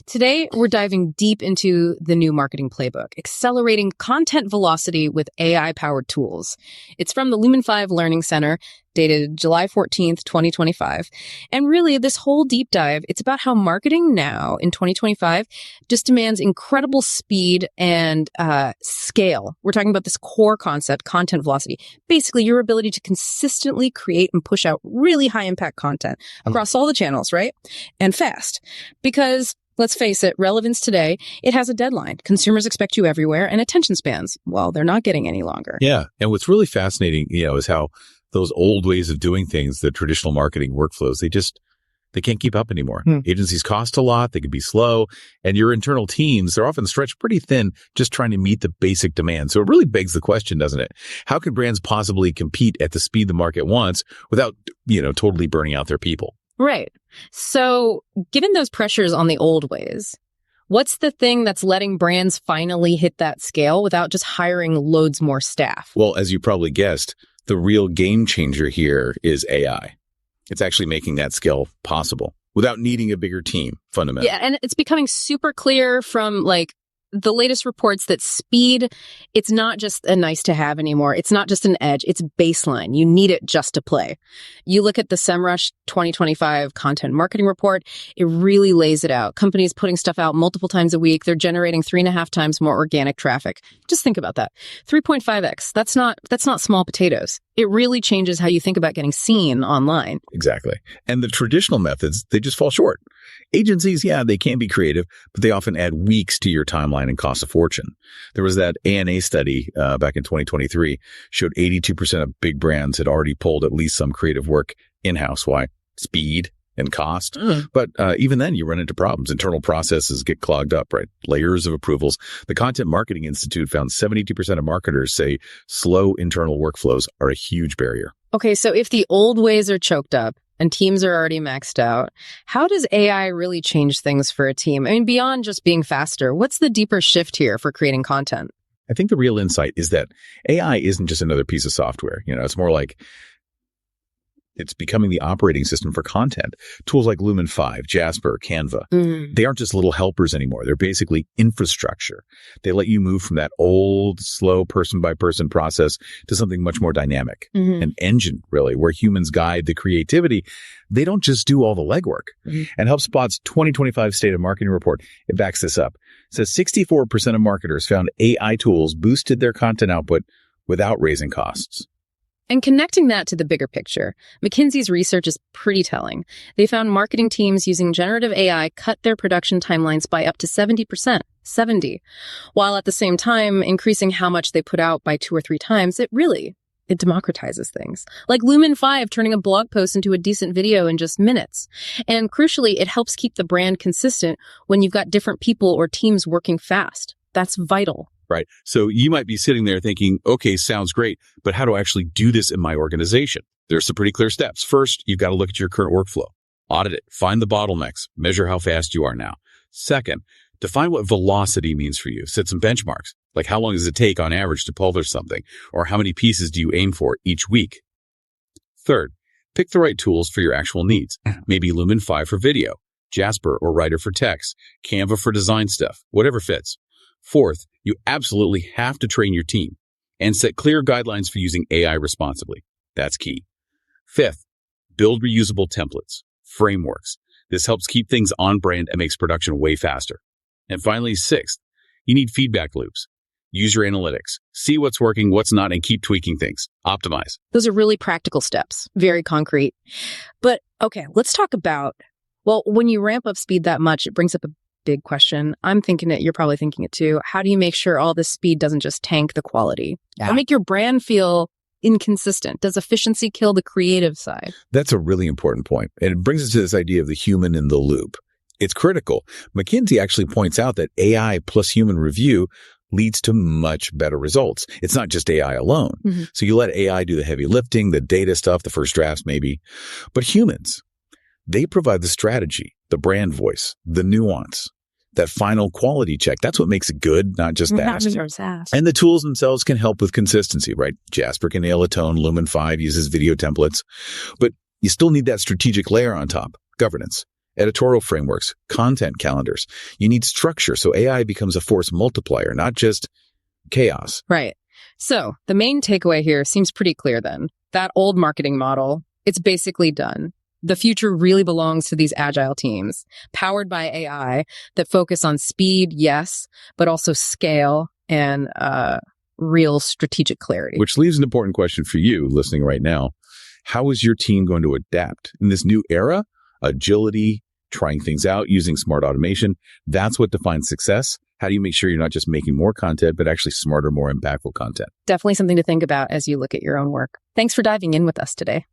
Today, we're diving deep into the new Marketing Playbook, accelerating content velocity with AI-powered tools. It's from the Lumen 5 Learning Center, dated July 14th, 2025. And really, this whole deep dive, it's about how marketing now in 2025 just demands incredible speed and scale. We're talking about this core concept, content velocity. Basically, your ability to consistently create and push out really high-impact content across all the channels, right? And fast. Because let's face it, relevance today, it has a deadline. Consumers expect you everywhere, and attention spans, well, they're not getting any longer. Yeah. And what's really fascinating, is how those old ways of doing things, the traditional marketing workflows, they can't keep up anymore. Agencies cost a lot. They can be slow. And your internal teams, they're often stretched pretty thin just trying to meet the basic demand. So it really begs the question, doesn't it? How can brands possibly compete at the speed the market wants without, totally burning out their people? Right. So given those pressures on the old ways, what's the thing that's letting brands finally hit that scale without just hiring loads more staff? Well, as you probably guessed, the real game changer here is AI. It's actually making that scale possible without needing a bigger team, fundamentally. Yeah, and it's becoming super clear from the latest reports that speed, it's not just a nice to have anymore. It's not just an edge. It's baseline. You need it just to play. You look at the SEMrush 2025 content marketing report, it really lays it out. Companies putting stuff out multiple times a week. They're generating 3.5 times more organic traffic. Just think about that. 3.5x. That's not small potatoes. It really changes how you think about getting seen online. Exactly. And the traditional methods, they just fall short. Agencies, they can be creative, but they often add weeks to your timeline and cost a fortune. There was that ANA study back in 2023 showed 82% of big brands had already pulled at least some creative work in-house. Why? Speed and cost. But even then, you run into problems. Internal processes get clogged up, right? Layers of approvals. The Content Marketing Institute found 72% of marketers say slow internal workflows are a huge barrier. Okay, so if the old ways are choked up, and teams are already maxed out, how does AI really change things for a team? I mean, beyond just being faster, what's the deeper shift here for creating content? I think the real insight is that AI isn't just another piece of software. It's more like it's becoming the operating system for content. Tools like Lumen 5, Jasper, Canva, they aren't just little helpers anymore. They're basically infrastructure. They let you move from that old, slow person-by-person process to something much more dynamic. An engine, really, where humans guide the creativity. They don't just do all the legwork. And HubSpot's 2025 State of Marketing report, it backs this up. It says 64% of marketers found AI tools boosted their content output without raising costs. And connecting that to the bigger picture, McKinsey's research is pretty telling. They found marketing teams using generative AI cut their production timelines by up to 70%, while at the same time increasing how much they put out by 2 or 3 times. It democratizes things. Like Lumen 5 turning a blog post into a decent video in just minutes. And crucially, it helps keep the brand consistent when you've got different people or teams working fast. That's vital. Right. So you might be sitting there thinking, okay, sounds great, but how do I actually do this in my organization? There's some pretty clear steps. First, you've got to look at your current workflow, audit it, find the bottlenecks, measure how fast you are now. Second, define what velocity means for you. Set some benchmarks, like how long does it take on average to publish something, or how many pieces do you aim for each week? Third, pick the right tools for your actual needs. Maybe Lumen 5 for video, Jasper or Writer for text, Canva for design stuff, whatever fits. Fourth, you absolutely have to train your team and set clear guidelines for using AI responsibly. That's key. Fifth, build reusable templates, frameworks. This helps keep things on brand and makes production way faster. And finally, sixth, you need feedback loops. Use your analytics. See what's working, what's not, and keep tweaking things. Optimize. Those are really practical steps, very concrete. But okay, let's talk about, when you ramp up speed that much, it brings up a big question. I'm thinking it. You're probably thinking it too. How do you make sure all this speed doesn't just tank the quality or make your brand feel inconsistent? Does efficiency kill the creative side? That's a really important point. And it brings us to this idea of the human in the loop. It's critical. McKinsey actually points out that AI plus human review leads to much better results. It's not just AI alone. So you let AI do the heavy lifting, the data stuff, the first drafts maybe. But humans, they provide the strategy, the brand voice, the nuance, that final quality check. That's what makes it good, not just fast. And the tools themselves can help with consistency, right? Jasper can nail a tone. Lumen 5 uses video templates. But you still need that strategic layer on top, governance. editorial frameworks, content calendars. You need structure so AI becomes a force multiplier, not just chaos. Right. So the main takeaway here seems pretty clear then. That old marketing model, it's basically done. The future really belongs to these agile teams, powered by AI, that focus on speed, yes, but also scale and real strategic clarity. Which leaves an important question for you listening right now. How is your team going to adapt in this new era? Agility, trying things out, using smart automation. That's what defines success. How do you make sure you're not just making more content, but actually smarter, more impactful content? Definitely something to think about as you look at your own work. Thanks for diving in with us today.